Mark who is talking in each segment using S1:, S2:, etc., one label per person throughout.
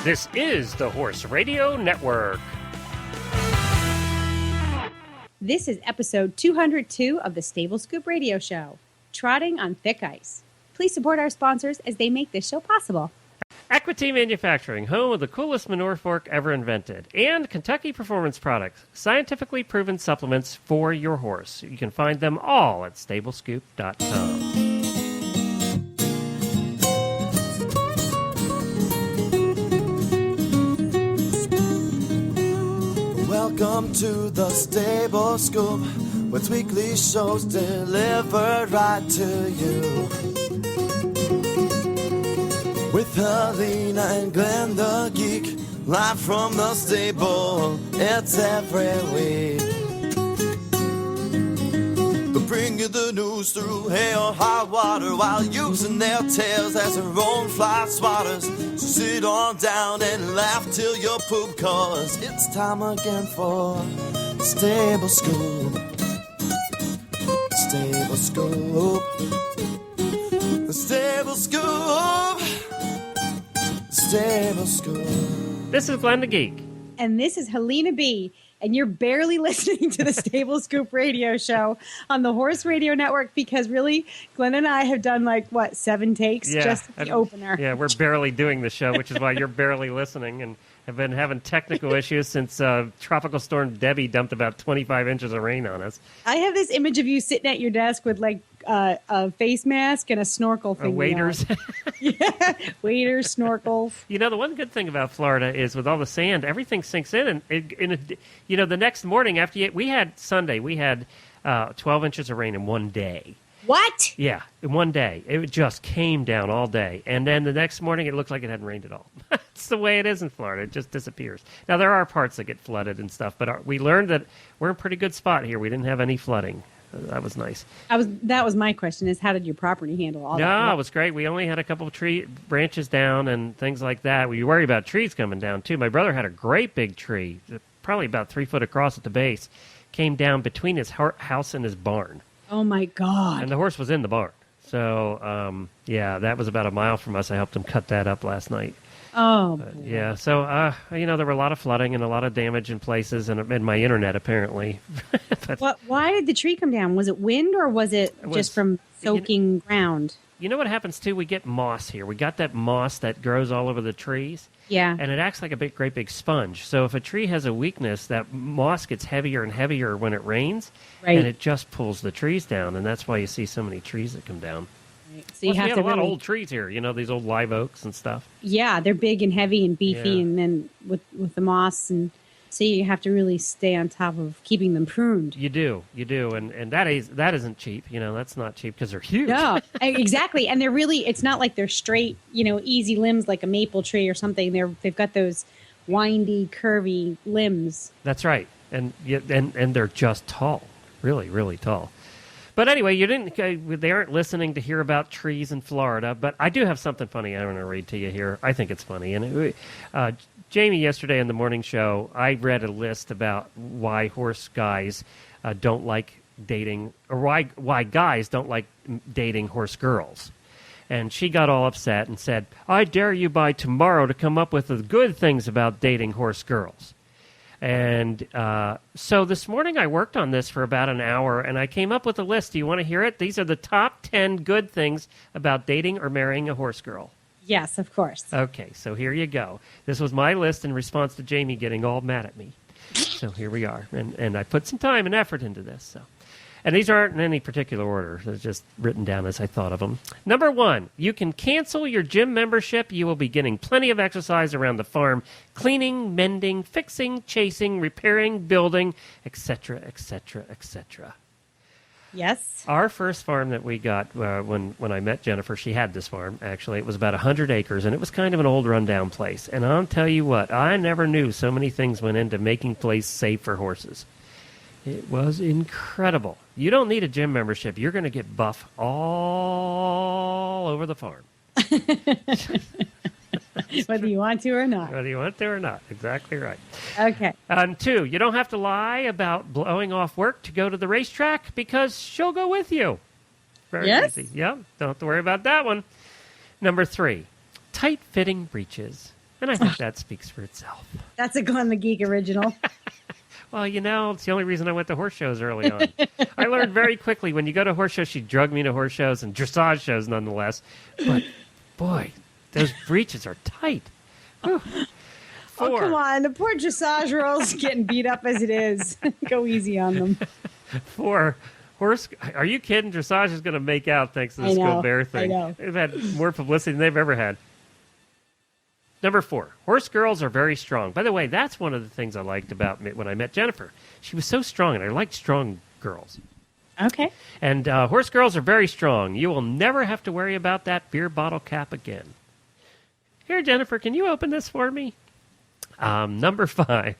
S1: This is the Horse Radio Network.
S2: This is episode 202 of the Stable Scoop Radio Show, Trotting on Thick Ice. Please support our sponsors as they make this show possible.
S1: Equity Manufacturing, home of the coolest manure fork ever invented. And Kentucky Performance Products, scientifically proven supplements for your horse. You can find them all at stablescoop.com.
S3: Welcome to the Stable Scoop, with weekly shows delivered right to you. With Helena and Glenn the Geek, live from the stable, it's every week. They bring you the news through hail or high water, while using their tails as their own fly swatters. So sit on down and laugh till you poop, cause it's time again for Stable Scoop. Stable Scoop. The Stable Scoop. Stable Scoop.
S1: This is Glenn the Geek.
S2: And this is Helena B. And you're barely listening to the Stable Scoop Radio Show on the Horse Radio Network, because really, Glenn and I have done 7 takes just the opener.
S1: Yeah, we're barely doing the show, which is why you're barely listening, and have been having technical issues since Tropical Storm Debbie dumped about 25 inches of rain on us.
S2: I have this image of you sitting at your desk with a face mask and a snorkel thing.
S1: Waders.
S2: Yeah, waders, snorkel.
S1: You know, the one good thing about Florida is with all the sand, everything sinks in. And the next morning after we had Sunday, we had 12 inches of rain in one day.
S2: What?
S1: Yeah, in one day. It just came down all day. And then the next morning, it looked like it hadn't rained at all. It's the way it is in Florida. It just disappears. Now, there are parts that get flooded and stuff, but we learned that we're in a pretty good spot here. We didn't have any flooding. That was nice.
S2: That was my question, is how did your property handle all that?
S1: No, it was great. We only had a couple of tree branches down and things like that. We worry about trees coming down, too. My brother had a great big tree, probably about 3 foot across at the base, came down between his house and his barn.
S2: Oh, my God.
S1: And the horse was in the barn. So, that was about a mile from us. I helped him cut that up last night.
S2: Oh,
S1: yeah. So, there were a lot of flooding and a lot of damage in places, and my internet, apparently.
S2: Why did the tree come down? Was it wind, or was it just from soaking ground?
S1: You know what happens, too? We get moss here. We got that moss that grows all over the trees.
S2: Yeah.
S1: And it acts like a great big sponge. So if a tree has a weakness, that moss gets heavier and heavier when it rains,
S2: right,
S1: and it just pulls the trees down, and that's why you see so many trees that come down.
S2: Right. So you have
S1: a lot of old trees here, these old live oaks and stuff.
S2: Yeah, they're big and heavy and beefy, and then with the moss, and so you have to really stay on top of keeping them pruned.
S1: You do, and that isn't cheap. That's not cheap because they're huge.
S2: No, exactly, and they're really, it's not like they're straight, easy limbs like a maple tree or something. They've got those windy, curvy limbs.
S1: That's right, and they're just tall, really, really tall. But anyway, they aren't listening to hear about trees in Florida. But I do have something funny I want to read to you here. I think it's funny. And Jamie, yesterday in the morning show, I read a list about why horse guys don't like dating, or why guys don't like dating horse girls. And she got all upset and said, "I dare you by tomorrow to come up with the good things about dating horse girls." And so this morning I worked on this for about an hour, and I came up with a list. Do you want to hear it? These are the top 10 good things about dating or marrying a horse girl.
S2: Yes, of course.
S1: Okay, so here you go. This was my list in response to Jamie getting all mad at me. So here we are. And I put some time and effort into this. So. And these aren't in any particular order. They're just written down as I thought of them. Number 1, you can cancel your gym membership. You will be getting plenty of exercise around the farm, cleaning, mending, fixing, chasing, repairing, building, etc., etc., etc.
S2: Yes.
S1: Our first farm that we got when I met Jennifer, she had this farm, actually. It was about 100 acres, and it was kind of an old rundown place. And I'll tell you what, I never knew so many things went into making place safe for horses. It was incredible. You don't need a gym membership. You're going to get buff all over the farm.
S2: Whether you want to or not.
S1: Whether you want to or not. Exactly right.
S2: Okay.
S1: And 2, you don't have to lie about blowing off work to go to the racetrack because she'll go with you. Very easy. Yep. Don't have to worry about that one. Number 3, tight-fitting breeches. And I think that speaks for itself.
S2: That's a Glenn the Geek original.
S1: Well, it's the only reason I went to horse shows early on. I learned very quickly when you go to horse shows, she drugged me to horse shows and dressage shows nonetheless. But, boy, those breeches are tight. Whew.
S2: Oh, come on. The poor dressage girls getting beat up as it is. Go easy on them.
S1: 4, horse. Are you kidding? Dressage is going to make out thanks to this Gobert thing.
S2: I know.
S1: They've had more publicity than they've ever had. Number 4, horse girls are very strong. By the way, that's one of the things I liked about when I met Jennifer. She was so strong, and I liked strong girls.
S2: Okay.
S1: And horse girls are very strong. You will never have to worry about that beer bottle cap again. Here, Jennifer, can you open this for me? Number 5,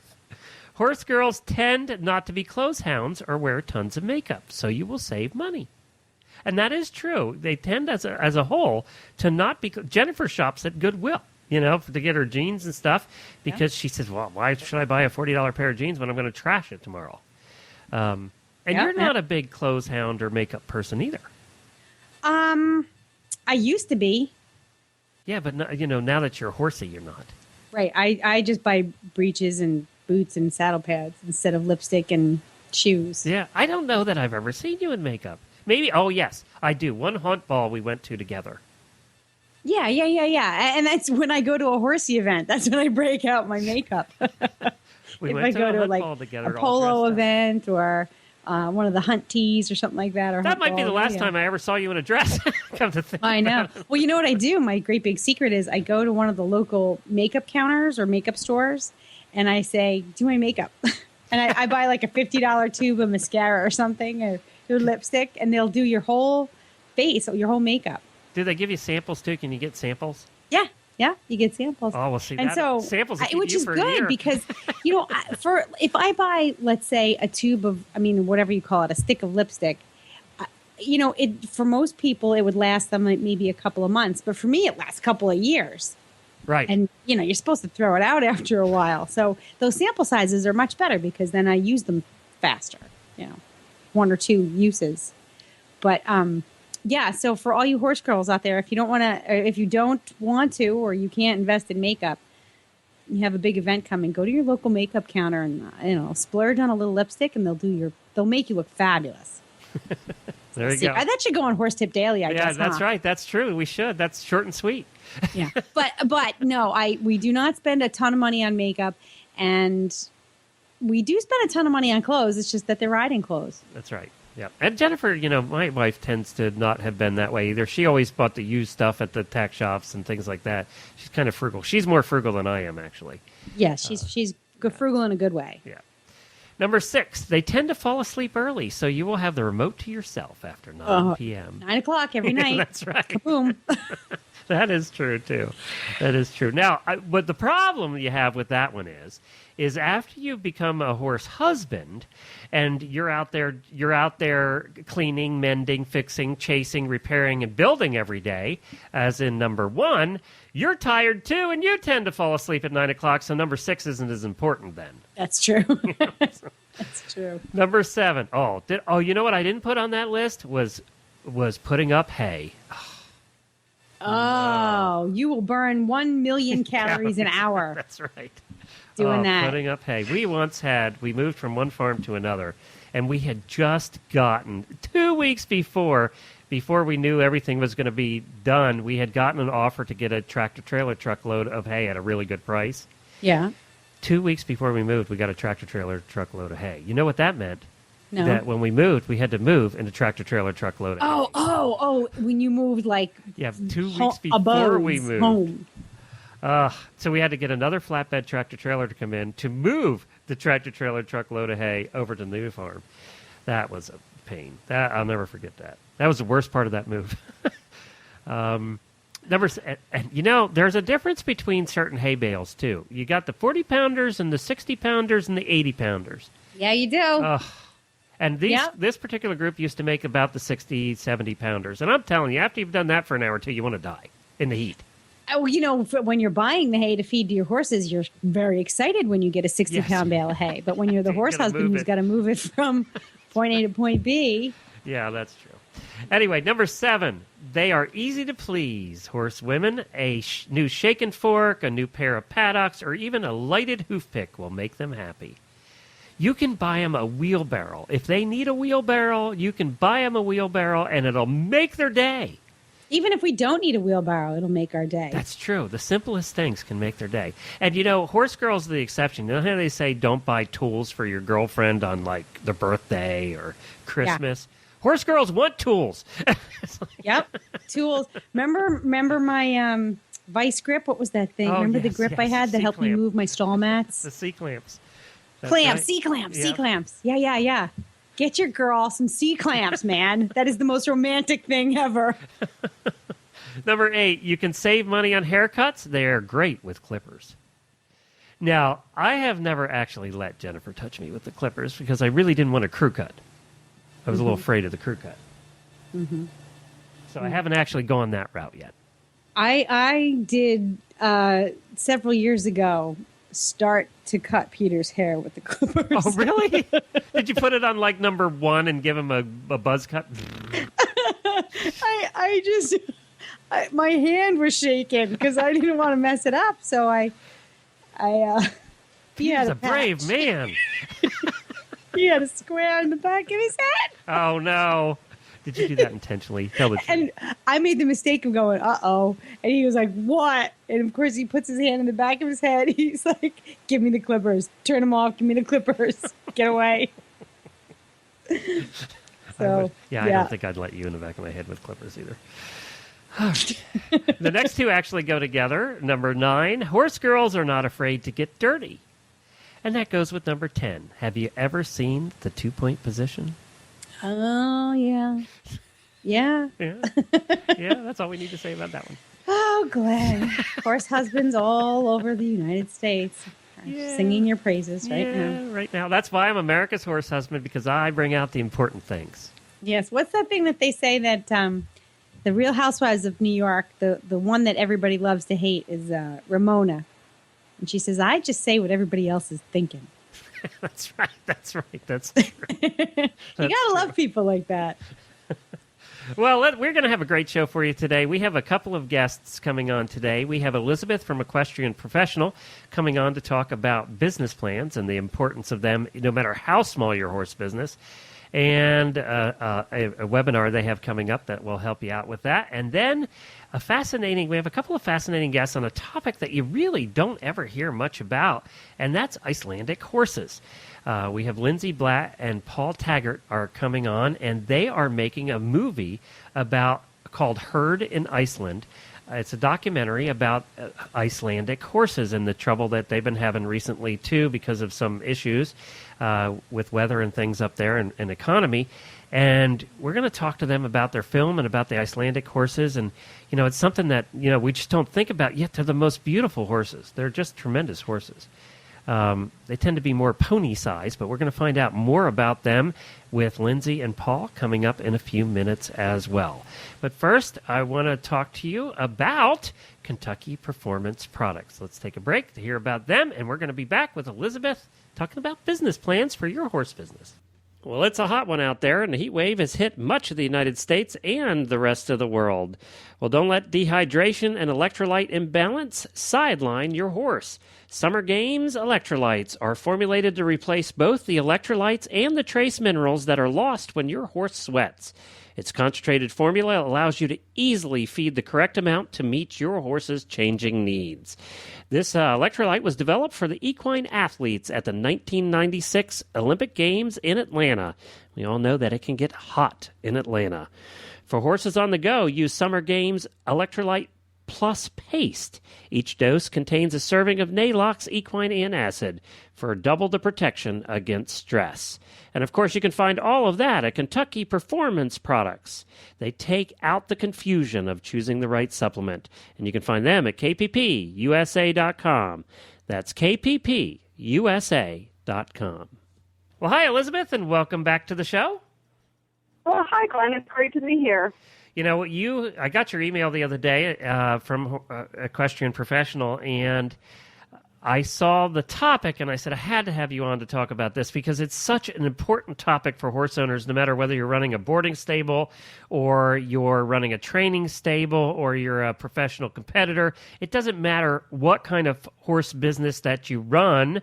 S1: horse girls tend not to be clothes hounds or wear tons of makeup, so you will save money. And that is true. They tend, as a whole, to not be... Jennifer shops at Goodwill. To get her jeans and stuff, because she says, well, why should I buy a $40 pair of jeans when I'm going to trash it tomorrow? And you're not a big clothes hound or makeup person either.
S2: I used to be.
S1: Yeah, but now that you're horsey, you're not.
S2: Right. I just buy breeches and boots and saddle pads instead of lipstick and shoes.
S1: Yeah, I don't know that I've ever seen you in makeup. Maybe, oh, yes, I do. One haunt ball we went to together. Yeah.
S2: And that's when I go to a horsey event. That's when I break out my makeup.
S1: If I go to a
S2: polo event or one of the hunt tees or something like that. Or
S1: that might be the last time I ever saw you in a dress. Come to think
S2: I know. Well, you know what I do? My great big secret is I go to one of the local makeup counters or makeup stores, and I say, do my makeup. And I buy like a $50 tube of mascara or something, or your lipstick, and they'll do your whole face, your whole makeup.
S1: Do they give you samples, too? Can you get samples?
S2: Yeah, you get samples.
S1: Oh, well, see,
S2: and so,
S1: samples
S2: which is
S1: good
S2: because, if I buy, let's say, a tube of, whatever you call it, a stick of lipstick, for most people, it would last them like maybe a couple of months. But for me, it lasts a couple of years.
S1: Right.
S2: And, you're supposed to throw it out after a while. So those sample sizes are much better because then I use them faster, 1 or 2 uses. But, yeah, so for all you horse girls out there, if you don't want to, or you can't invest in makeup, you have a big event coming, go to your local makeup counter and splurge on a little lipstick, and they'll make you look fabulous.
S1: There you go.
S2: That should go on Horse Tip Daily, I guess.
S1: Yeah, that's right. That's true. We should. That's short and sweet.
S2: Yeah, but no, we do not spend a ton of money on makeup, and we do spend a ton of money on clothes. It's just that they're riding clothes.
S1: That's right. Yeah, and Jennifer, my wife tends to not have been that way either. She always bought the used stuff at the tack shops and things like that. She's kind of frugal. She's more frugal than I am, actually.
S2: Yeah, she's frugal in a good way.
S1: Yeah. Number 6, they tend to fall asleep early, so you will have the remote to yourself after 9 p.m.
S2: 9 o'clock every night.
S1: That's right.
S2: Boom.
S1: That is true, too. That is true. Now, but the problem you have with that one is after you become a horse husband and you're out there cleaning, mending, fixing, chasing, repairing, and building every day, as in number 1, you're tired too, and you tend to fall asleep at 9 o'clock, so number 6 isn't as important then.
S2: That's true. That's true.
S1: Number 7. You know what I didn't put on that list was putting up hay.
S2: Oh, you will burn 1 million calories an hour.
S1: That's right.
S2: Doing that.
S1: Putting up hay. We moved from one farm to another, and we had just gotten 2 weeks before we knew everything was going to be done, we had gotten an offer to get a tractor-trailer truckload of hay at a really good price.
S2: Yeah.
S1: 2 weeks before we moved, we got a tractor-trailer truckload of hay. You know what that meant?
S2: No.
S1: That when we moved, we had to move in a tractor-trailer truckload of hay.
S2: Oh, when you moved, like...
S1: Yeah, 2 weeks before we moved.
S2: Home.
S1: So we had to get another flatbed tractor-trailer to come in to move the tractor-trailer truckload of hay over to the new farm. That was a pain. I'll never forget that. That was the worst part of that move. There's a difference between certain hay bales, too. You got the 40-pounders and the 60-pounders and the 80-pounders.
S2: Yeah, you do.
S1: And this particular group used to make about the 60, 70-pounders. And I'm telling you, after you've done that for an hour or two, you want to die in the heat.
S2: When you're buying the hay to feed to your horses, you're very excited when you get a 60-pound bale of hay. But when you're the horse husband who's got to move it from point A to point B...
S1: Yeah, that's true. Anyway, number 7, they are easy to please. Horsewomen, a new shaken fork, a new pair of paddocks, or even a lighted hoof pick will make them happy. You can buy them a wheelbarrow. If they need a wheelbarrow, you can buy them a wheelbarrow, and it'll make their day.
S2: Even if we don't need a wheelbarrow, it'll make our day.
S1: That's true. The simplest things can make their day. And, horse girls are the exception. You know how they say don't buy tools for your girlfriend on, like, their birthday or Christmas? Yeah. Horse girls want tools.
S2: Yep, tools. Remember my vice grip? What was that thing? Remember the grip I had that helped me move my stall mats?
S1: The C-clamps.
S2: C-clamps. Yeah. Get your girl some C-clamps, man. That is the most romantic thing ever.
S1: Number 8, you can save money on haircuts. They are great with clippers. Now, I have never actually let Jennifer touch me with the clippers because I really didn't want a crew cut. I was a little afraid of the crew cut. Mm-hmm. So I haven't actually gone that route yet.
S2: I did, several years ago, start to cut Peter's hair with the clippers.
S1: Oh, really? Did you put it on, like, number 1 and give him a buzz cut?
S2: My hand was shaking because I didn't want to mess it up. So
S1: Peter's a brave man.
S2: He had a square in the back of his head.
S1: Oh, no. Did you do that intentionally? Tell the truth.
S2: And I made the mistake of going, uh-oh. And he was like, what? And, of course, he puts his hand in the back of his head. He's like, give me the clippers. Turn them off. Give me the clippers. Get away.
S1: I don't think I'd let you in the back of my head with clippers either. The next two actually go together. Number 9, horse girls are not afraid to get dirty. And that goes with number 10. Have you ever seen the 2-point position?
S2: Oh, yeah. Yeah.
S1: Yeah, that's all we need to say about that one.
S2: Oh, Glenn. Horse husbands all over the United States are singing your praises right now.
S1: That's why I'm America's horse husband, because I bring out the important things.
S2: Yes. What's that thing that they say that the Real Housewives of New York, the one that everybody loves to hate is Ramona. And she says, I just say what everybody else is thinking.
S1: That's right. That's true.
S2: You got to love people like that.
S1: Well, we're going to have a great show for you today. We have a couple of guests coming on today. We have Elizabeth from Equestrian Professional coming on to talk about business plans and the importance of them, no matter how small your horse business. And a webinar they have coming up that will help you out with that. And then we have a couple of fascinating guests on a topic that you really don't ever hear much about, and that's Icelandic horses. We have Lindsay Blatt and Paul Taggart are coming on, and they are making a movie called Herd in Iceland. It's a documentary about Icelandic horses and the trouble that they've been having recently, too, because of some issues with weather and things up there and economy. And we're going to talk to them about their film and about the Icelandic horses. And, it's something that, we just don't think about, yet they're the most beautiful horses. They're just tremendous horses. They tend to be more pony size, but we're going to find out more about them with Lindsay and Paul coming up in a few minutes as well. But first, I want to talk to you about Kentucky Performance Products. Let's take a break to hear about them, and we're going to be back with Elizabeth talking about business plans for your horse business. Well, it's a hot one out there, and the heat wave has hit much of the United States and the rest of the world. Well, don't let dehydration and electrolyte imbalance sideline your horse. Summer Games electrolytes are formulated to replace both the electrolytes and the trace minerals that are lost when your horse sweats. Its concentrated formula allows you to easily feed the correct amount to meet your horse's changing needs. This electrolyte was developed for the equine athletes at the 1996 Olympic Games in Atlanta. We all know that it can get hot in Atlanta. For horses on the go, use Summer Games Electrolyte Plus Paste. Each dose contains a serving of Nalox equine antacid for double the protection against stress. And of course, you can find all of that at Kentucky Performance Products. They take out the confusion of choosing the right supplement, and you can find them at kppusa.com. That's kppusa.com. Well, hi, Elizabeth, and welcome back to the show.
S4: Well, hi, Glenn. It's great to be here.
S1: I got your email the other day from Equestrian Professional, and I saw the topic and I said, I had to have you on to talk about this because it's such an important topic for horse owners, no matter whether you're running a boarding stable or you're running a training stable or you're a professional competitor. It doesn't matter what kind of horse business that you run.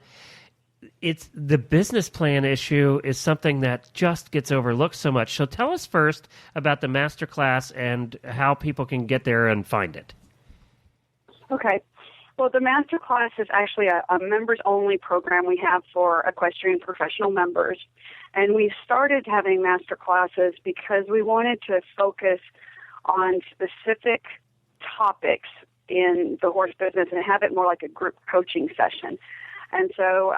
S1: It's the business plan issue is something that just gets overlooked so much. So tell us first about the masterclass and how people can get there and find it.
S4: Okay. Well, the master class is actually a members-only program we have for equestrian professional members. And we started having master classes because we wanted to focus on specific topics in the horse business and have it more like a group coaching session. And so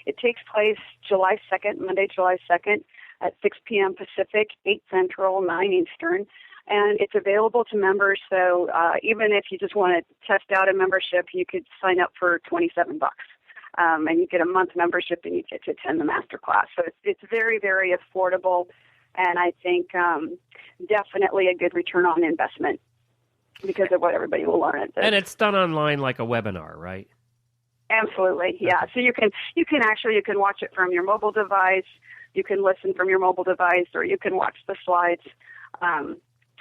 S4: it takes place July 2nd, Monday, July 2nd at 6 p.m. Pacific, 8 Central, 9 Eastern. And it's available to members, so even if you just want to test out a membership, you could sign up for $27, and you get a month membership and you get to attend the master class. So it's very, very affordable, and I think definitely a good return on investment because of what everybody will learn at this.
S1: And it's done online like a webinar, right?
S4: Absolutely, yeah. So you can watch it from your mobile device, you can listen from your mobile device, or you can watch the slides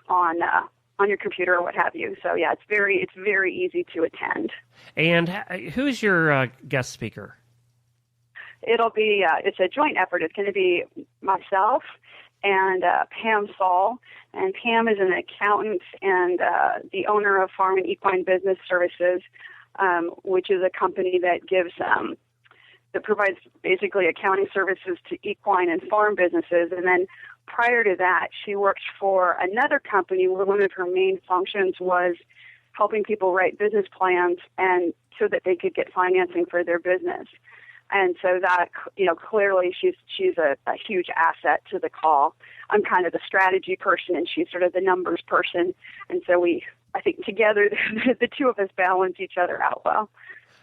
S4: on your computer or what have you. So yeah, it's very easy to attend. And
S1: who's your guest speaker?
S4: It'll be it's a joint effort. It's going to be myself and Pam Saul, and Pam is an accountant and the owner of Farm and Equine Business Services, which is a company that gives that provides basically accounting services to equine and farm businesses. And then prior to that, she worked for another company where one of her main functions was helping people write business plans and so that they could get financing for their business. And so that, clearly she's a huge asset to the call. I'm kind of the strategy person and she's sort of the numbers person. And so I think together the two of us balance each other out well.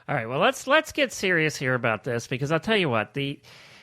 S1: All right, well, let's get serious here about this because I'll tell you what, the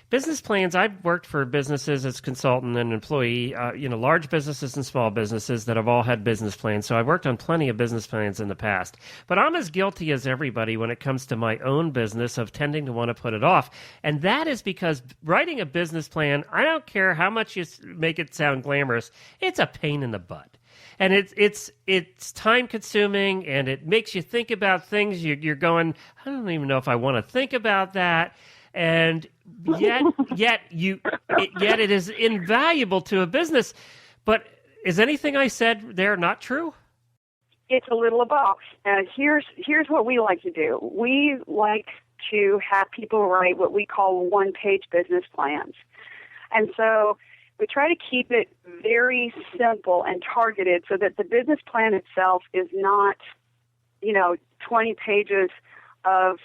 S1: business plans, I've worked for businesses as consultant and employee, large businesses and small businesses that have all had business plans. So I've worked on plenty of business plans in the past. But I'm as guilty as everybody when it comes to my own business of tending to want to put it off. And that is because writing a business plan, I don't care how much you make it sound glamorous, it's a pain in the butt. And it's time consuming, and it makes you think about things. You're going, I don't even know if I want to think about that. And yet it is invaluable to a business. But is anything I said there not true?
S4: It's a little of both. Here's what we like to do. We like to have people write what we call one-page business plans. And so we try to keep it very simple and targeted so that the business plan itself is not, 20 pages of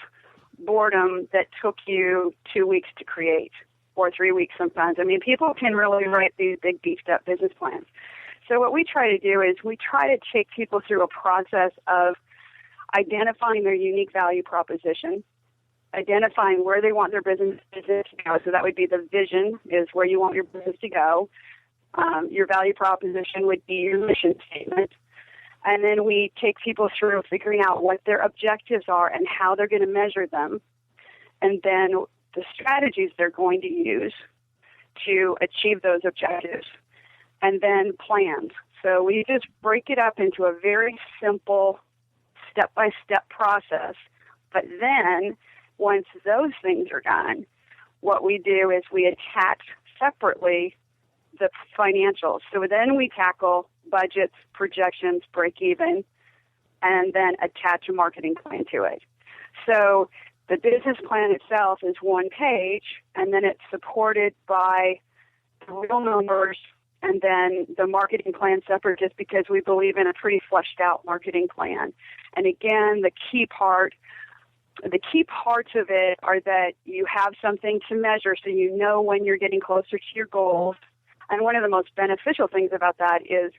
S4: boredom that took you 2 weeks to create or 3 weeks sometimes. I mean, people can really write these big beefed up business plans. So what we try to do is we try to take people through a process of identifying their unique value proposition, identifying where they want their business to go. So that would be the vision is where you want your business to go. Your value proposition would be your mission statement. And then we take people through figuring out what their objectives are and how they're going to measure them. And then the strategies they're going to use to achieve those objectives. And then plans. So we just break it up into a very simple step-by-step process. But then once those things are done, what we do is we attach separately the financials. So then we tackle budgets, projections, break even, and then attach a marketing plan to it. So the business plan itself is one page, and then it's supported by the real numbers and then the marketing plan separate just because we believe in a pretty fleshed out marketing plan. And again, the key parts of it are that you have something to measure so you know when you're getting closer to your goals. And one of the most beneficial things about that is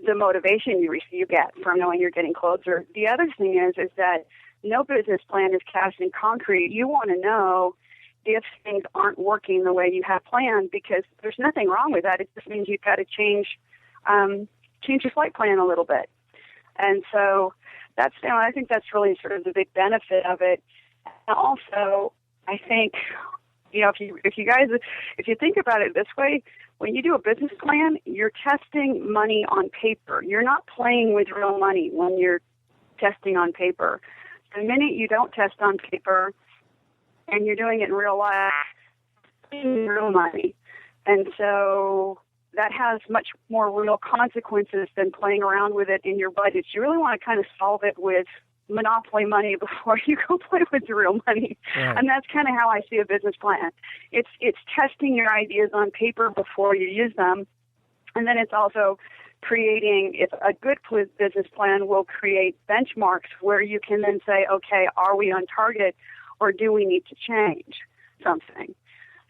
S4: the motivation you get from knowing you're getting closer. The other thing is that no business plan is cast in concrete. You want to know if things aren't working the way you have planned because there's nothing wrong with that. It just means you've got to change your flight plan a little bit. And so I think that's really sort of the big benefit of it. And also, I think, if you think about it this way, when you do a business plan, you're testing money on paper. You're not playing with real money when you're testing on paper. The minute you don't test on paper and you're doing it in real life, real money. And so that has much more real consequences than playing around with it in your budgets. You really want to kind of solve it with monopoly money before you go play with the real money. Right. And that's kind of how I see a business plan. It's testing your ideas on paper before you use them. And then it's also creating, if a good business plan will create benchmarks where you can then say, okay, are we on target or do we need to change something?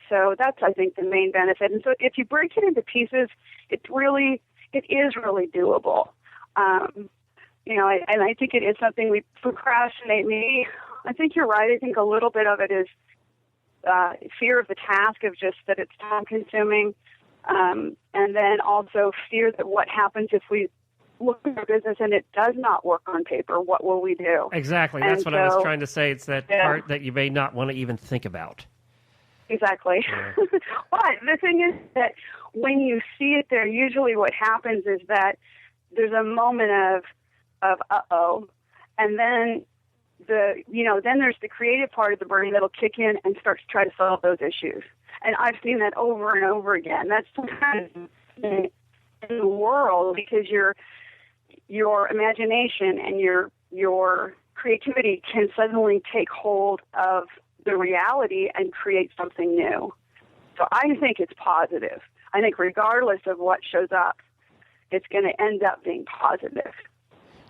S4: So that's, I think, the main benefit. And so if you break it into pieces, it is really doable. And I think it is something we procrastinate. Maybe, I think you're right. I think a little bit of it is fear of the task, of just that it's time consuming. And then also fear that what happens if we look at our business and it does not work on paper, what will we do?
S1: Exactly. That's what I was trying to say. It's that part that you may not want to even think about.
S4: Exactly. Yeah. But the thing is that when you see it there, usually what happens is that there's a moment of uh-oh, and then then there's the creative part of the brain that'll kick in and start to try to solve those issues. And I've seen that over and over again. That's sometimes in the world, because your imagination and your creativity can suddenly take hold of the reality and create something new. So I think it's positive. I think regardless of what shows up, it's going to end up being positive.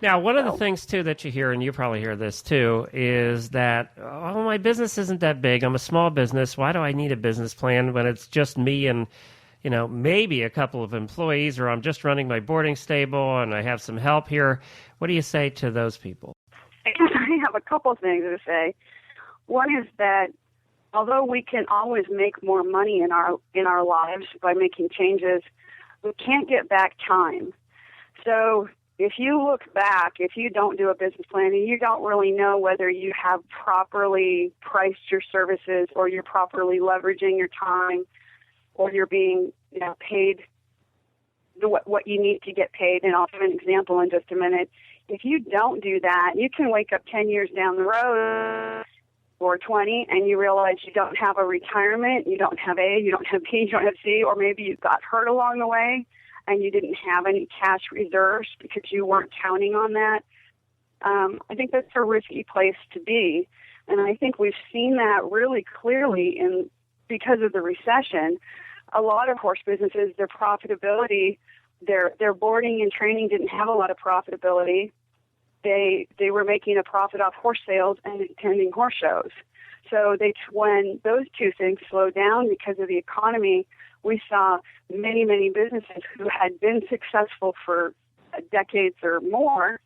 S1: Now, one of the things, too, that you hear, and you probably hear this, too, is that, oh, my business isn't that big. I'm a small business. Why do I need a business plan when it's just me and, maybe a couple of employees, or I'm just running my boarding stable and I have some help here? What do you say to those people?
S4: I have a couple of things to say. One is that although we can always make more money in our lives by making changes, we can't get back time. So if you look back, if you don't do a business plan and you don't really know whether you have properly priced your services or you're properly leveraging your time or you're being paid what you need to get paid, and I'll give an example in just a minute. If you don't do that, you can wake up 10 years down the road or 20 and you realize you don't have a retirement, you don't have A, you don't have B, you don't have C, or maybe you got hurt along the way and you didn't have any cash reserves because you weren't counting on that. I think that's a risky place to be. And I think we've seen that really clearly because of the recession. A lot of horse businesses, their profitability, their boarding and training didn't have a lot of profitability. They were making a profit off horse sales and attending horse shows. So when those two things slowed down because of the economy, we saw many, many businesses who had been successful for decades or more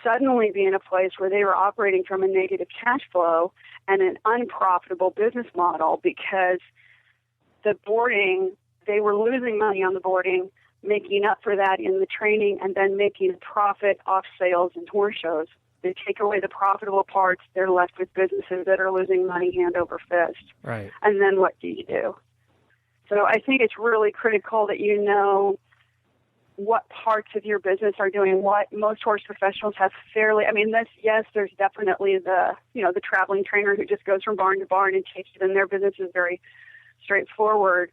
S4: suddenly be in a place where they were operating from a negative cash flow and an unprofitable business model because the boarding, they were losing money on the boarding, making up for that in the training, and then making a profit off sales and horse shows. They take away the profitable parts, they're left with businesses that are losing money hand over fist.
S1: Right.
S4: And then what do you do? So I think it's really critical that you know what parts of your business are doing what. Most horse professionals have there's definitely the traveling trainer who just goes from barn to barn and teaches, and their business is very straightforward.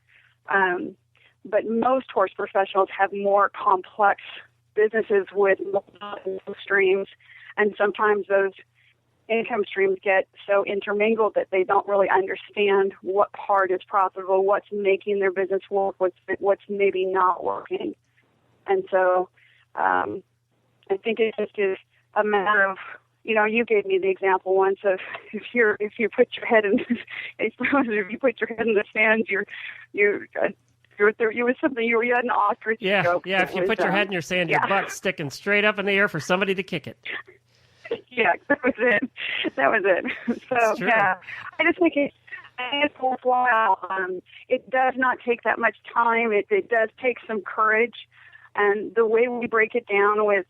S4: But most horse professionals have more complex businesses with multiple streams, and sometimes those income streams get so intermingled that they don't really understand what part is profitable, what's making their business work, what's maybe not working. And so I think it just is a matter of, you gave me the example once of if you put your head in the sand, you was something you had an ostrich joke.
S1: Yeah. If you put your head in your sand, your butt's sticking straight up in the air for somebody to kick it.
S4: Yeah, that was it. So yeah, I just think it's worthwhile. It does not take that much time. It does take some courage, and the way we break it down with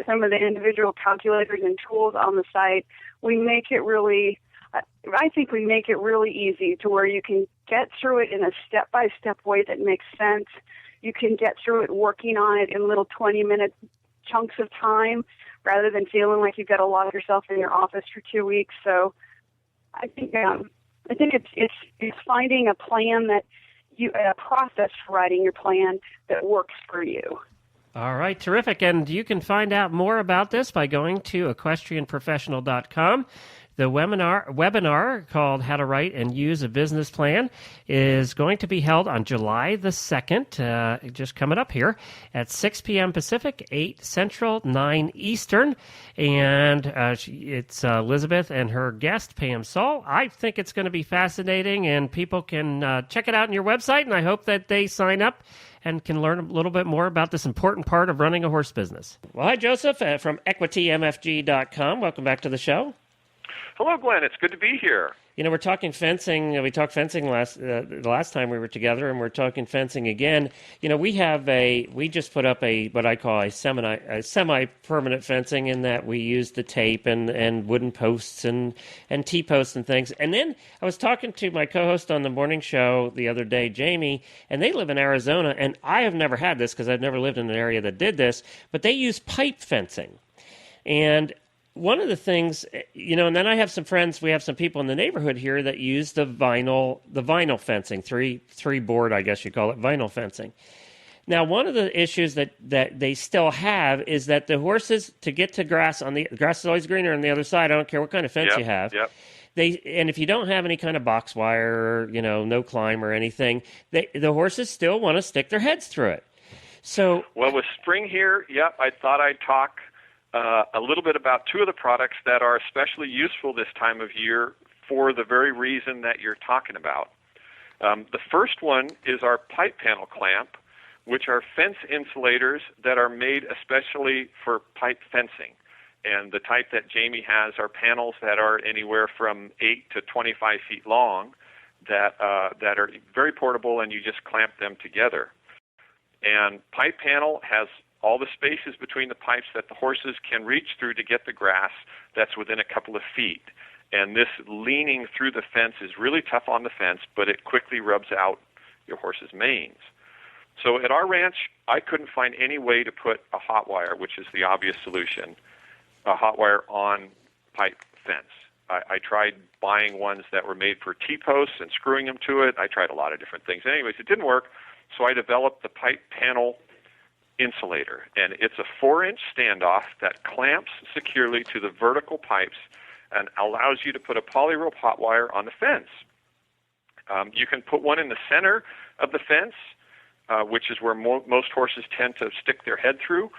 S4: some of the individual calculators and tools on the site, we make it really I think we make it really easy to where you can get through it in a step-by-step way that makes sense. You can get through it working on it in little 20-minute chunks of time rather than feeling like you've got to lock yourself in your office for 2 weeks. So I think it's finding a plan a process for writing your plan that works for you.
S1: All right, terrific. And you can find out more about this by going to equestrianprofessional.com. The webinar called How to Write and Use a Business Plan is going to be held on July the 2nd, just coming up here, at 6 p.m. Pacific, 8 Central, 9 Eastern. And it's Elizabeth and her guest, Pam Saul. I think it's going to be fascinating, and people can check it out on your website, and I hope that they sign up and can learn a little bit more about this important part of running a horse business. Well, hi, Joseph, from EquityMFG.com. Welcome back to the show.
S5: Hello, Glenn. It's good to be here.
S1: You know, we're talking fencing. We talked fencing the last time we were together, and we're talking fencing again. You know, we just put up what I call a semi-permanent fencing, in that we use the tape and wooden posts and T-posts and things. And then I was talking to my co-host on the morning show the other day, Jamie, and they live in Arizona, and I have never had this because I've never lived in an area that did this, but they use pipe fencing. And one of the things, you know, and then I have some friends, we have some people in the neighborhood here that use the vinyl fencing, three board, I guess you call it, vinyl fencing. Now, one of the issues that they still have is that the horses, to get to grass, grass is always greener on the other side. I don't care what kind of fence you have.
S5: Yep.
S1: And if you don't have any kind of box wire, you know, no climb or anything, the horses still want to stick their heads through it. So,
S5: well, with spring here, I thought I'd talk a little bit about two of the products that are especially useful this time of year for the very reason that you're talking about. The first one is our pipe panel clamp, which are fence insulators that are made especially for pipe fencing. And the type that Jamie has are panels that are anywhere from 8 to 25 feet long that are very portable, and you just clamp them together. And pipe panel has all the spaces between the pipes that the horses can reach through to get the grass that's within a couple of feet. And this leaning through the fence is really tough on the fence, but it quickly rubs out your horse's manes. So at our ranch, I couldn't find any way to put a hot wire, which is the obvious solution, a hot wire on pipe fence. I tried buying ones that were made for T-posts and screwing them to it. I tried a lot of different things. Anyways, it didn't work, so I developed the pipe panel insulator, and it's a 4-inch standoff that clamps securely to the vertical pipes and allows you to put a polyrope hot wire on the fence. You can put one in the center of the fence, which is where most horses tend to stick their head through,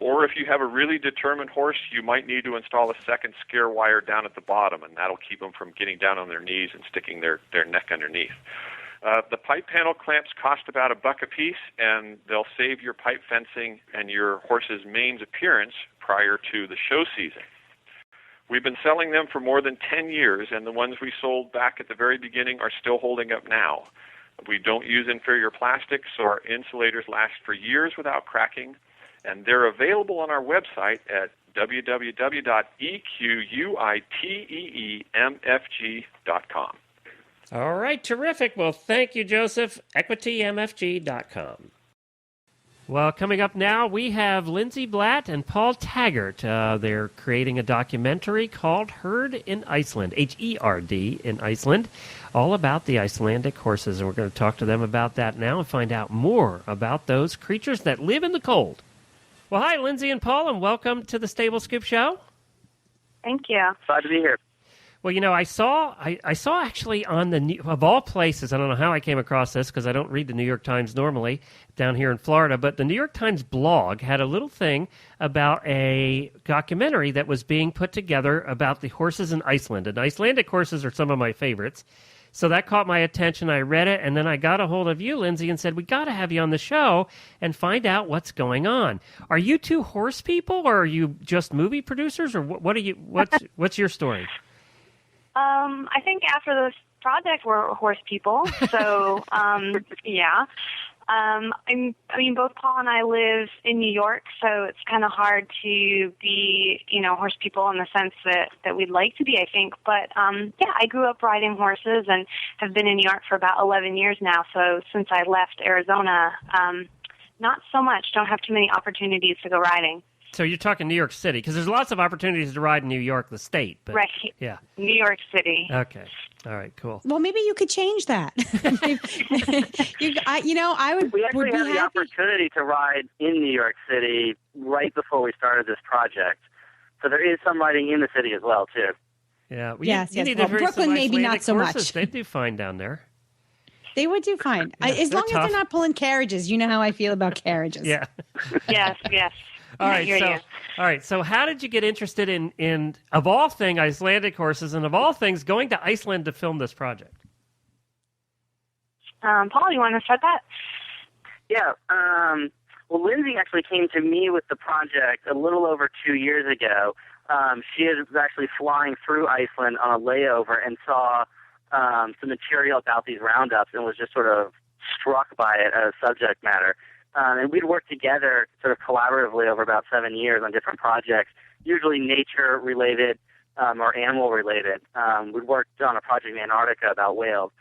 S5: or if you have a really determined horse, you might need to install a second scare wire down at the bottom, and that'll keep them from getting down on their knees and sticking their neck underneath. The pipe panel clamps cost about $1 a piece, and they'll save your pipe fencing and your horse's mane's appearance prior to the show season. We've been selling them for more than 10 years, and the ones we sold back at the very beginning are still holding up now. We don't use inferior plastics, so our insulators last for years without cracking, and they're available on our website at www.equiteemfg.com.
S1: All right, terrific. Well, thank you, Joseph. EquityMFG.com. Well, coming up now, we have Lindsay Blatt and Paul Taggart. They're creating a documentary called Herd in Iceland, H-E-R-D in Iceland, all about the Icelandic horses. And we're going to talk to them about that now and find out more about those creatures that live in the cold. Well, hi, Lindsay and Paul, and welcome to the Stable Scoop Show.
S6: Thank you.
S5: Glad to be here.
S1: Well, you know, I saw actually on of all places, I don't know how I came across this because I don't read the New York Times normally down here in Florida, but the New York Times blog had a little thing about a documentary that was being put together about the horses in Iceland. And Icelandic horses are some of my favorites. So that caught my attention. I read it, and then I got a hold of you, Lindsay, and said, we got to have you on the show and find out what's going on. Are you two horse people, or are you just movie producers, or what are you? What's your story?
S6: I think after this project, we're horse people. So, yeah. Both Paul and I live in New York, so it's kind of hard to be, horse people in the sense that we'd like to be, I think. But, I grew up riding horses and have been in New York for about 11 years now. So since I left Arizona, not so much. Don't have too many opportunities to go riding.
S1: So you're talking New York City, because there's lots of opportunities to ride in New York, the state. But,
S6: right.
S1: Yeah.
S6: New York City.
S1: Okay. All right, cool.
S2: Well, maybe you could change that. I would.
S7: We actually had the opportunity to ride in New York City right before we started this project. So there is some riding in the city as well, too.
S1: Yeah. Well,
S2: yes.
S1: You need
S2: well,
S1: to
S2: Brooklyn, maybe not so
S1: horses.
S2: much.
S1: They do fine down there.
S2: They would do fine.
S1: Yeah,
S2: as long
S1: tough.
S2: as they're not pulling carriages. You know how I feel about carriages.
S1: Yeah.
S6: Yes.
S1: All right. So how did you get interested in of all things, Icelandic horses, and of all things, going to Iceland to film this project?
S6: Paul, you want to start that?
S7: Yeah. Well, Lindsay actually came to me with the project a little over 2 years ago. She was actually flying through Iceland on a layover and saw some material about these roundups and was just sort of struck by it as subject matter. And we'd worked together sort of collaboratively over about 7 years on different projects, usually nature-related or animal-related. We'd worked on a project in Antarctica about whales.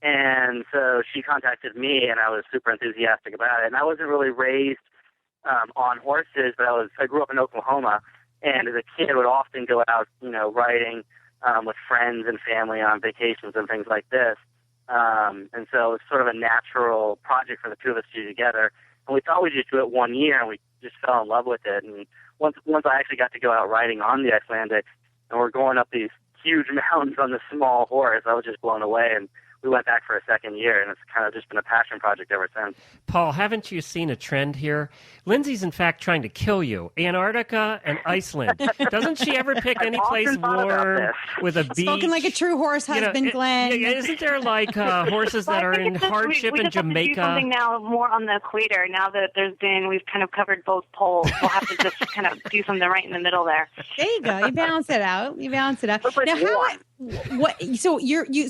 S7: And so she contacted me, and I was super enthusiastic about it. And I wasn't really raised on horses, but I grew up in Oklahoma, and as a kid would often go out, riding with friends and family on vacations and things like this. And so it was sort of a natural project for the two of us to do together. And we thought we'd just do it 1 year, and we just fell in love with it. And once I actually got to go out riding on the Icelandic, and we're going up these huge mountains on this small horse, I was just blown away. And we went back for a second year, and it's kind of just been a passion project ever since.
S1: Paul, haven't you seen a trend here? Lindsay's, in fact, trying to kill you. Antarctica and Iceland. Doesn't she ever pick any place warm with a beach?
S2: Spoken like a true horse husband, Glenn.
S1: Isn't there horses that are in hardship in Jamaica?
S6: We just have to do something now more on the equator. Now that we've kind of covered both poles, we'll have to just kind of do something right in the middle there.
S2: There you go. You balance it out. Now, so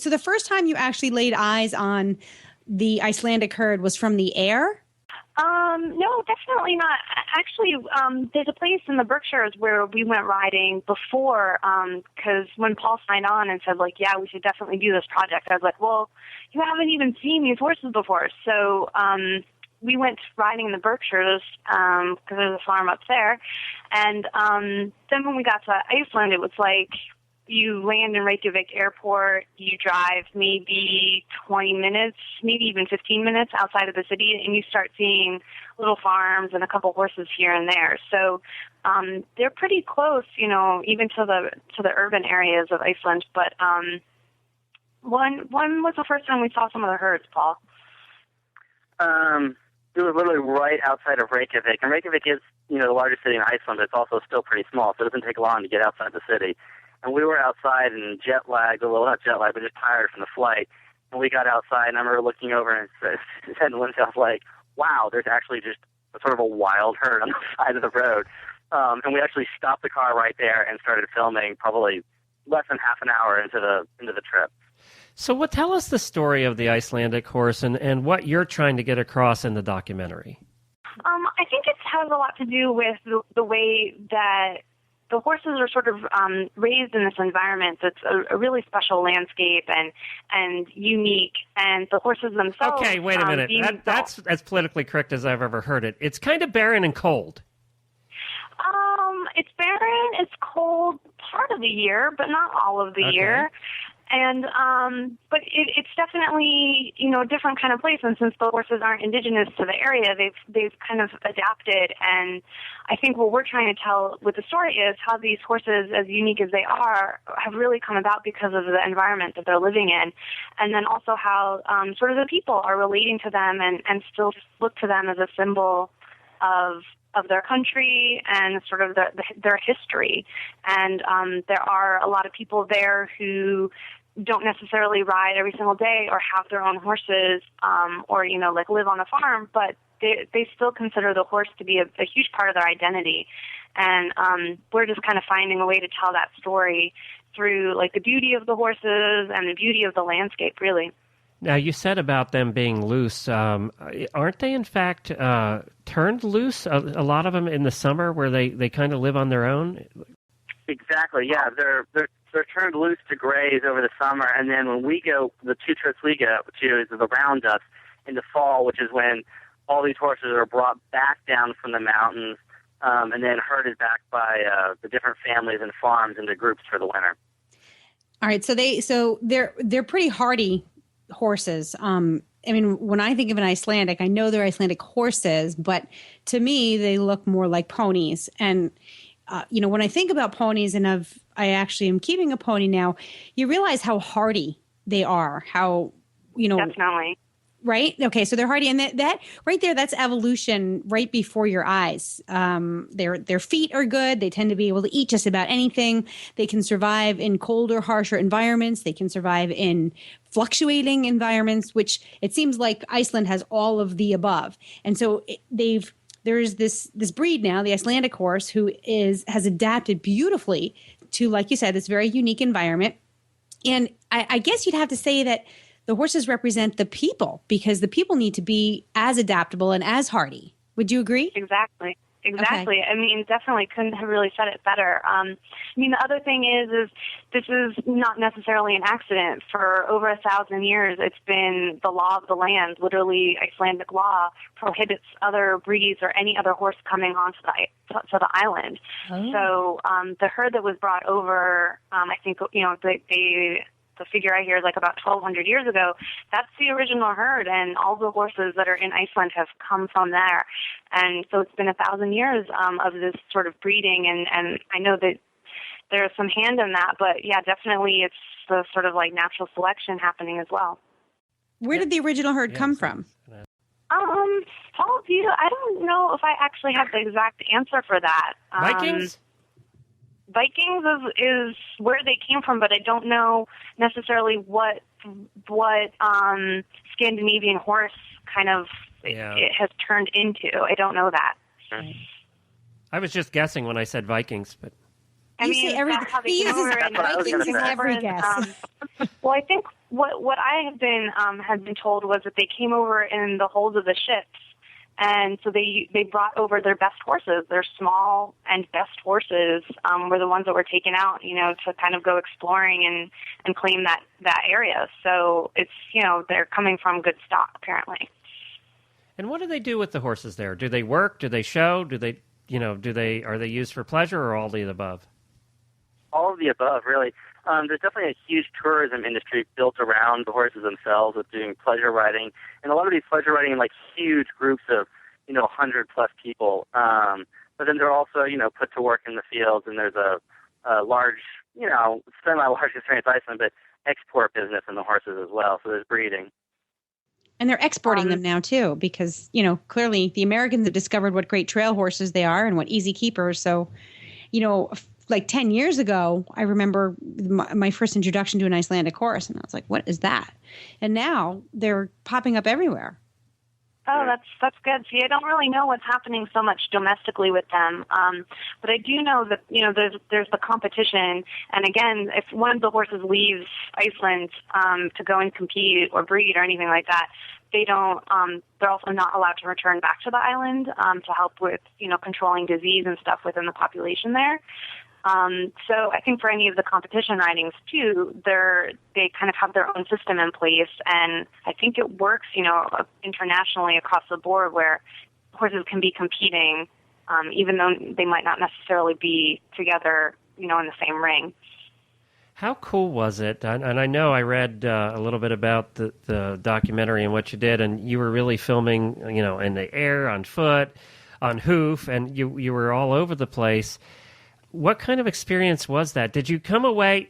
S2: the first time you actually laid eyes on the Icelandic herd was from the air?
S6: No, definitely not. Actually, there's a place in the Berkshires where we went riding before, because when Paul signed on and said, yeah, we should definitely do this project, I was like, well, you haven't even seen these horses before. So we went riding in the Berkshires because there's a farm up there. And then when we got to Iceland, it was like, you land in Reykjavik Airport, you drive maybe 20 minutes, maybe even 15 minutes outside of the city, and you start seeing little farms and a couple horses here and there. So they're pretty close, even to the urban areas of Iceland. But when was the first time we saw some of the herds, Paul?
S7: It was literally right outside of Reykjavik. And Reykjavik is, the largest city in Iceland, but it's also still pretty small, so it doesn't take long to get outside the city. And we were outside and jet lagged, well, not jet lagged, but just tired from the flight. And we got outside, and I remember looking over and said to Lindsay, I was like, wow, there's actually just sort of a wild herd on the side of the road. And we actually stopped the car right there and started filming probably less than half an hour into the trip.
S1: So tell us the story of the Icelandic horse and what you're trying to get across in the documentary.
S6: I think it has a lot to do with the way that the horses are sort of raised in this environment that's a really special landscape and unique, and the horses themselves...
S1: Okay, wait a minute. That's as politically correct as I've ever heard it. It's kind of barren and cold.
S6: It's barren, it's cold part of the year, but not all of the year. And but it's definitely a different kind of place, and since the horses aren't indigenous to the area, they've kind of adapted. And I think what we're trying to tell with the story is how these horses, as unique as they are, have really come about because of the environment that they're living in, and then also how sort of the people are relating to them and still look to them as a symbol of their country and sort of their history. And there are a lot of people there who don't necessarily ride every single day or have their own horses or live on a farm, but they still consider the horse to be a huge part of their identity. And we're just kind of finding a way to tell that story through the beauty of the horses and the beauty of the landscape, really.
S1: Now, you said about them being loose. Aren't they, in fact, turned loose, a lot of them in the summer where they kind of live on their own?
S7: Exactly, yeah. They're turned loose to graze over the summer, and then when we go, the 2 trips we go to is the roundups in the fall, which is when all these horses are brought back down from the mountains and then herded back by the different families and farms into groups for the winter.
S2: All right, so they're pretty hardy horses. I mean, when I think of an Icelandic, I know they're Icelandic horses, but to me, they look more like ponies. And when I think about ponies, and I actually am keeping a pony now, you realize how hardy they are. How
S6: definitely.
S2: Right? Okay, so they're hardy, and that right there, that's evolution right before your eyes. Their feet are good. They tend to be able to eat just about anything. They can survive in colder, harsher environments. They can survive in fluctuating environments, which it seems like Iceland has all of the above. And so there's this breed now, the Icelandic horse, who has adapted beautifully to, like you said, this very unique environment. And I guess you'd have to say that the horses represent the people, because the people need to be as adaptable and as hardy. Would you agree?
S6: Exactly. Okay. I mean, definitely couldn't have really said it better. The other thing is this is not necessarily an accident. For over 1,000 years, it's been the law of the land. Literally, Icelandic law prohibits other breeds or any other horse coming onto to the island. Oh. So the herd that was brought over, I think, the figure I hear is like about 1,200 years ago. That's the original herd, and all the horses that are in Iceland have come from there. And so it's been 1,000 years of this sort of breeding, and I know that there's some hand in that, but yeah, definitely it's the sort of like natural selection happening as well.
S2: Where did the original herd come from?
S6: Paul, I don't know if I actually have the exact answer for that.
S1: Vikings?
S6: Vikings is where they came from, but I don't know necessarily what Scandinavian horse kind of it has turned into. I don't know that.
S1: I was just guessing when I said Vikings, but
S2: he uses Vikings in every guess.
S6: Well, I think what I have been told was that they came over in the holds of the ships. And so they brought over their best horses. Their small and best horses were the ones that were taken out, to kind of go exploring and claim that area. So it's, they're coming from good stock, apparently.
S1: And what do they do with the horses there? Do they work? Do they show? Are they used for pleasure, or all the above?
S7: All of the above, really. There's definitely a huge tourism industry built around the horses themselves with doing pleasure riding. And a lot of these pleasure riding in like huge groups of, 100 plus people. But then they're also, put to work in the fields, and there's a large, semi-large constraint Iceland, but export business in the horses as well. So there's breeding.
S2: And they're exporting them now too, because, clearly the Americans have discovered what great trail horses they are and what easy keepers. So, like 10 years ago, I remember my first introduction to an Icelandic horse, and I was like, what is that? And now they're popping up everywhere.
S6: Oh, that's good. See, I don't really know what's happening so much domestically with them, but I do know that there's the competition. And again, if one of the horses leaves Iceland to go and compete or breed or anything like that, they don't. They're also not allowed to return back to the island to help with controlling disease and stuff within the population there. So I think for any of the competition ridings too, they kind of have their own system in place, and I think it works, internationally across the board, where horses can be competing, even though they might not necessarily be together, in the same ring.
S1: How cool was it? And I know I read a little bit about the documentary and what you did, and you were really filming, in the air, on foot, on hoof, and you were all over the place. What kind of experience was that? Did you come away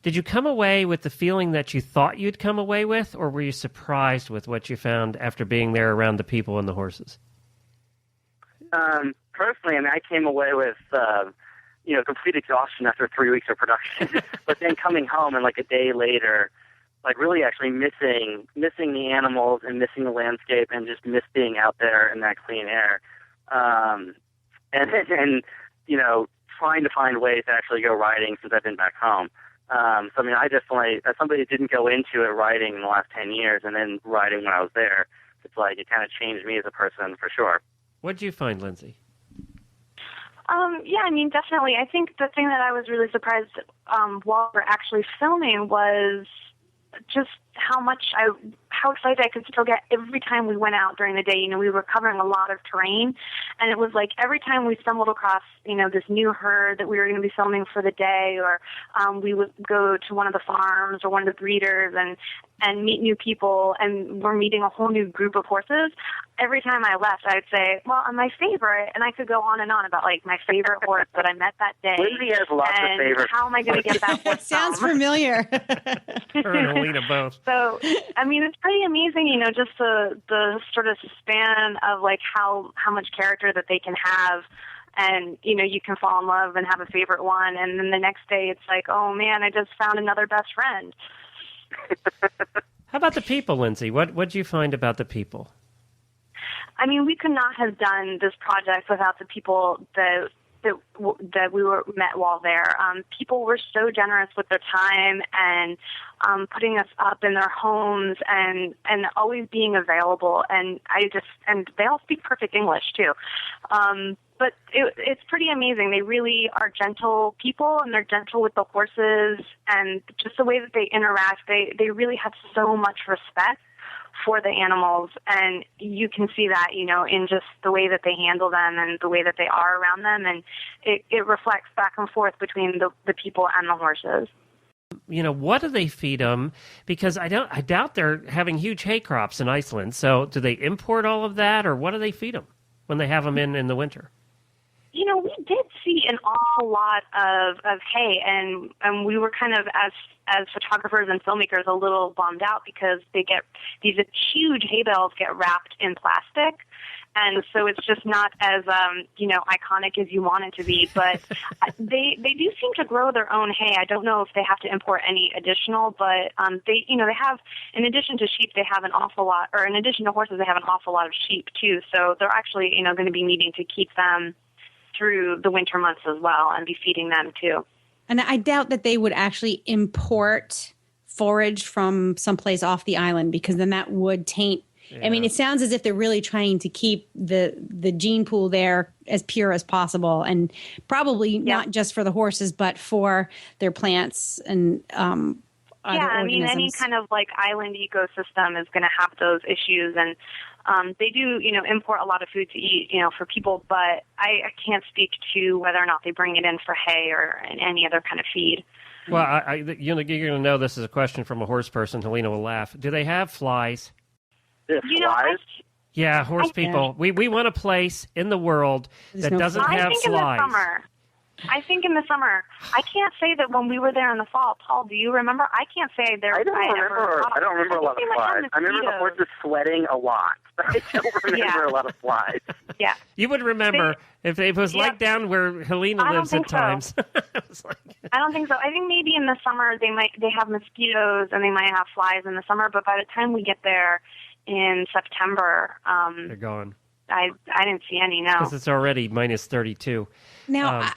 S1: with the feeling that you thought you'd come away with, or were you surprised with what you found after being there around the people and the horses?
S7: Personally, I came away with, complete exhaustion after 3 weeks of production. But then coming home and like a day later, like really actually missing the animals and missing the landscape and just miss being out there in that clean air. And trying to find ways to actually go riding since I've been back home. So, I mean, I definitely, as somebody who didn't go into it writing in the last 10 years and then writing when I was there, it's like it kind of changed me as a person for sure.
S1: What did you find, Lindsay?
S6: Yeah, I mean, definitely. I think the thing that I was really surprised while we're actually filming was just how excited I could still get every time we went out during the day. You know, we were covering a lot of terrain, and it was like every time we stumbled across, you know, this new herd that we were going to be filming for the day, or we would go to one of the farms or one of the breeders and meet new people, and we're meeting a whole new group of horses. Every time I left, I would say, well, my favorite, and I could go on and on about, like, my favorite horse that I met that day.
S7: Lindsay has lots of favorites.
S6: How am I going to get that horse
S2: Sounds familiar.
S1: Her and Alina both.
S6: So, I mean, it's pretty amazing, you know, just the sort of span of, like, how much character that they can have. And, you know, you can fall in love and have a favorite one, and then the next day it's like, oh, man, I just found another best friend.
S1: How about the people, Lindsay? What'd you find about the people?
S6: I mean, we could not have done this project without the people that we met while there. People were so generous with their time and putting us up in their homes and always being available. And they all speak perfect English too. But it's pretty amazing. They really are gentle people, and they're gentle with the horses, and just the way that they interact, they really have so much respect for the animals, and you can see that, you know, in just the way that they handle them and the way that they are around them, and it reflects back and forth between the people and the horses.
S1: You know, what do they feed them? Because I doubt they're having huge hay crops in Iceland. So do they import all of that, or what do they feed them when they have them in the winter?
S6: You know, we did see an awful lot of hay, and we were kind of, as photographers and filmmakers, a little bummed out because these huge hay bales get wrapped in plastic, and so it's just not as you know, iconic as you want it to be. But they do seem to grow their own hay. I don't know if they have to import any additional, but they have, in addition to sheep, they have an awful lot, or in addition to horses, they have an awful lot of sheep too. So they're actually, you know, going to be needing to keep them through the winter months as well and be feeding them too.
S2: And I doubt that they would actually import forage from someplace off the island, because then that would taint. Yeah. I mean, it sounds as if they're really trying to keep the gene pool there as pure as possible, and probably not just for the horses, but for their plants and other
S6: I mean, any kind of like island ecosystem is going to have those issues, and they do, you know, import a lot of food to eat, you know, for people, but I can't speak to whether or not they bring it in for hay or any other kind of feed.
S1: Well, you're going to know this is a question from a horse person. Helena will laugh. Do they have flies?
S7: Flies?
S1: Yeah, horse people. We want a place in the world that doesn't have flies.
S6: In the summer. I think in the summer. I can't say that when we were there in the fall. Paul, do you remember? I can't say there.
S7: I don't remember a lot of flies. I remember the horses sweating a lot, but I don't remember a lot of flies.
S6: Yeah.
S1: You would remember if it was like down where Helena lives at times.
S6: So. I don't think so. I think maybe in the summer they have mosquitoes and they might have flies in the summer, but by the time we get there in September,
S1: they're gone.
S6: I didn't see any, no.
S1: Because it's already minus 32.
S2: Now,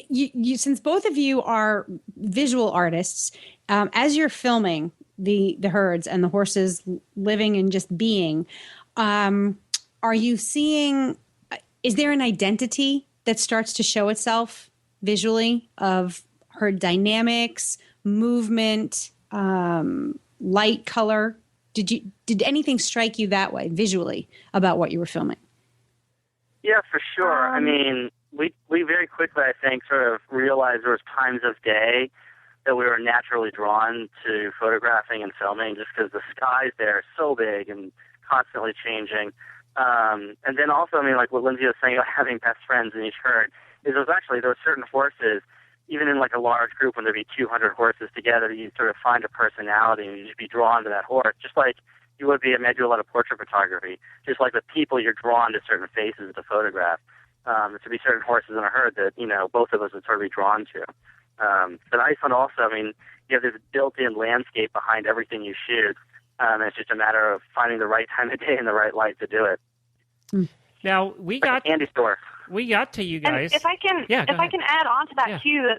S2: you since both of you are visual artists, as you're filming the herds and the horses living and just being, are you seeing, is there an identity that starts to show itself visually of herd dynamics, movement, light, color? Did anything strike you that way visually about what you were filming?
S7: Yeah, for sure. I mean, we very quickly, I think, sort of realized there was times of day that we were naturally drawn to photographing and filming, just because the skies there are so big and constantly changing. And then also, I mean, like what Lindsay was saying about having best friends in each herd, there were certain horses, even in like a large group when there'd be 200 horses together, you sort of find a personality and you just be drawn to that horse, just like you would be. I do a lot of portrait photography, just like with people, you're drawn to certain faces to photograph. To be certain horses in a herd that, you know, both of us would sort of be drawn to. But Iceland also, I mean, you have this built-in landscape behind everything you shoot. And it's just a matter of finding the right time of day and the right light to do it.
S1: Now, we got
S7: a candy store.
S1: We got to you guys.
S6: And if I can add on to that too,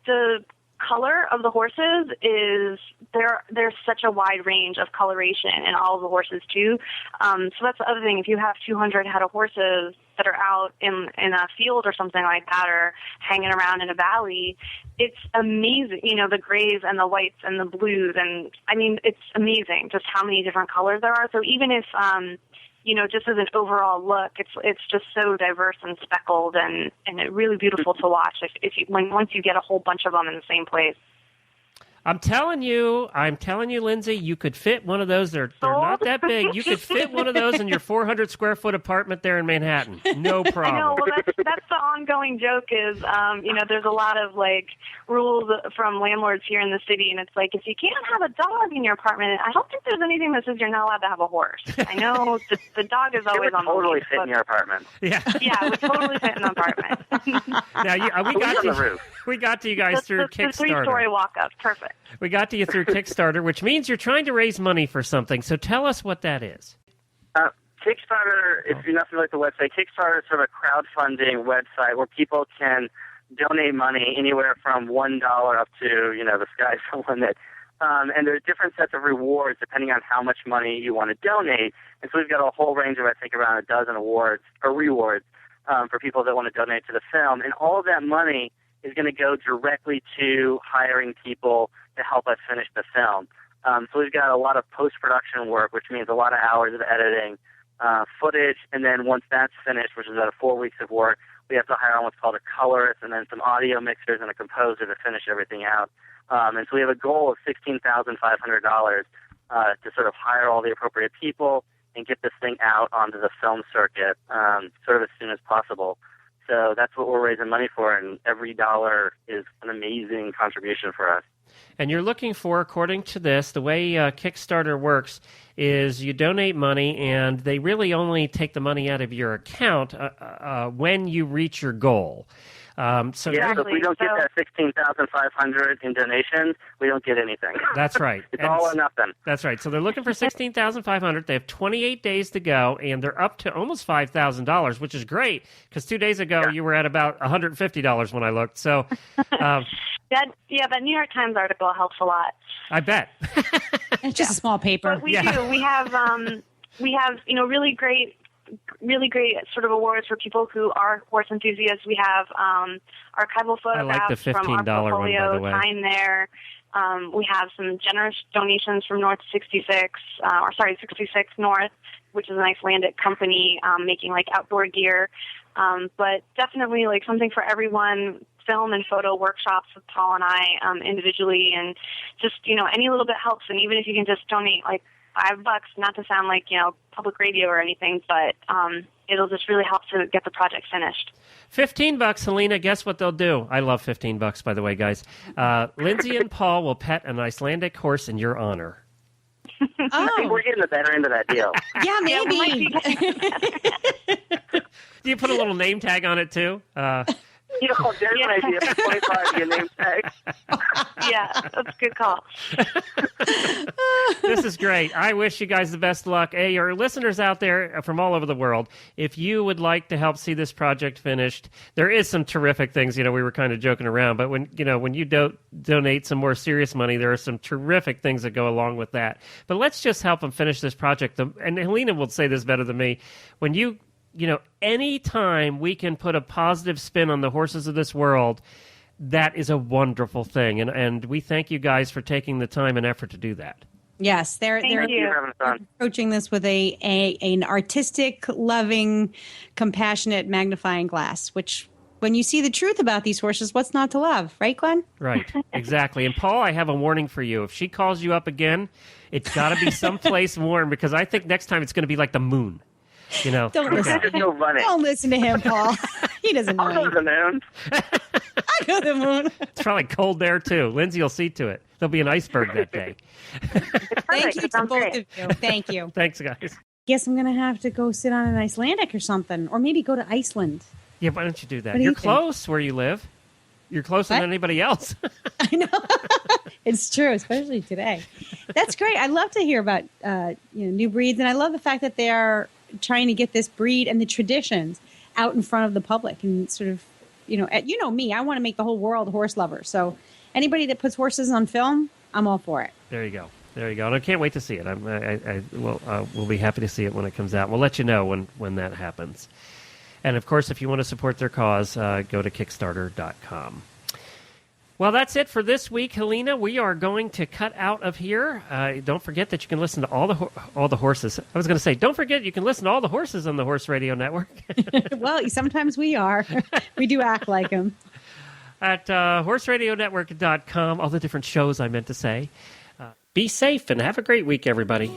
S6: the color of the horses is there's such a wide range of coloration in all of the horses too. So that's the other thing. If you have 200 head of horses that are out in a field or something like that, or hanging around in a valley, it's amazing. You know, the grays and the whites and the blues, and I mean, it's amazing just how many different colors there are. So even if you know, just as an overall look, it's just so diverse and speckled, and it really beautiful to watch. Once you get a whole bunch of them in the same place.
S1: I'm telling you, Lindsay, you could fit one of those. They're not that big. You could fit one of those in your 400 square foot apartment there in Manhattan. No problem.
S6: I know. Well, that's the ongoing joke is, you know, there's a lot of like rules from landlords here in the city, and it's like, if you can't have a dog in your apartment, I don't think there's anything that says you're not allowed to have a horse. I know the dog is always on the
S7: totally
S6: leash,
S7: fit in your apartment.
S1: Yeah.
S6: Yeah, it would totally fit in the apartment.
S1: Now, we got to you guys through Kickstarter.
S6: The 3-story walk-up. Perfect.
S1: We got to you through Kickstarter, which means you're trying to raise money for something. So tell us what that is.
S7: Kickstarter, if you're not familiar with the website, Kickstarter is sort of a crowdfunding website where people can donate money anywhere from $1 up to, you know, the sky's the limit. And there's different sets of rewards depending on how much money you want to donate. And so we've got a whole range of, I think, around a dozen rewards for people that want to donate to the film. And all of that money is going to go directly to hiring people to help us finish the film. So we've got a lot of post-production work, which means a lot of hours of editing, footage, and then once that's finished, which is about 4 weeks of work, we have to hire on what's called a colorist and then some audio mixers and a composer to finish everything out. And so we have a goal of $16,500 to sort of hire all the appropriate people and get this thing out onto the film circuit sort of as soon as possible. So that's what we're raising money for, and every dollar is an amazing contribution for us.
S1: And you're looking for, according to this, the way Kickstarter works is you donate money, and they really only take the money out of your account when you reach your goal. So
S7: if we don't get that $16,500 in donations, we don't get anything.
S1: That's right.
S7: It's all or nothing.
S1: That's right. So they're looking for $16,500. They have 28 days to go, and they're up to almost $5,000, which is great because 2 days ago you were at about $150 when I looked. So,
S6: that New York Times article helps a lot.
S1: I bet.
S2: It's just a small paper.
S6: But we do. We have you know, really great sort of awards for people who are horse enthusiasts. We have archival photographs from our portfolio signed there. We have some generous donations from 66 North, which is an Icelandic company making like outdoor gear. But definitely like something for everyone. Film and photo workshops with Paul and I individually, and just, you know, any little bit helps. And even if you can just donate like $5, not to sound like, you know, public radio or anything, but it'll just really help to get the project finished.
S1: $15, Helena. Guess what they'll do? I love $15, by the way, guys. Lindsay and Paul will pet an Icelandic horse in your honor.
S7: I think we're getting the better end of that deal.
S2: Yeah, maybe.
S1: Do you put a little name tag on it too?
S7: You know, there's an idea for 25 your name tag.
S6: Yeah, that's a good call.
S1: This is great. I wish you guys the best luck. Hey, your listeners out there from all over the world, if you would like to help see this project finished, there is some terrific things. You know, we were kind of joking around, but when you donate some more serious money, there are some terrific things that go along with that. But let's just help them finish this project. And Helena will say this better than me. When you know, any time we can put a positive spin on the horses of this world, that is a wonderful thing. And we thank you guys for taking the time and effort to do that.
S2: Yes, they're approaching this with an artistic, loving, compassionate, magnifying glass, which when you see the truth about these horses, what's not to love? Right, Glenn?
S1: Right, exactly. And Paul, I have a warning for you. If she calls you up again, it's got to be someplace warm, because I think next time it's going to be like the moon. You know,
S2: Don't listen to him, Paul. He doesn't know.
S7: I'll go to the moon.
S2: I go to the moon.
S1: It's probably cold there, too. Lindsay will see to it. There'll be an iceberg that day.
S2: Thank you to both of you. Thank you.
S1: Thanks, guys.
S2: Guess I'm going to have to go sit on an Icelandic or something, or maybe go to Iceland.
S1: Yeah, why don't you do that?
S2: What do
S1: You're
S2: you think?
S1: close where you live. You're closer than anybody else.
S2: I know. It's true, especially today. That's great. I love to hear about new breeds, and I love the fact that they are trying to get this breed and the traditions out in front of the public, and sort of, me, I want to make the whole world horse lovers. So anybody that puts horses on film, I'm all for it.
S1: There you go. There you go. And I can't wait to see it. We'll be happy to see it when it comes out. We'll let you know when that happens. And, of course, if you want to support their cause, go to Kickstarter.com. Well, that's it for this week, Helena. We are going to cut out of here. Don't forget that you can listen to all the horses. I was going to say, don't forget you can listen to all the horses on the Horse Radio Network.
S2: Well, sometimes we are. We do act like them.
S1: At horseradionetwork.com, all the different shows I meant to say. Be safe and have a great week, everybody.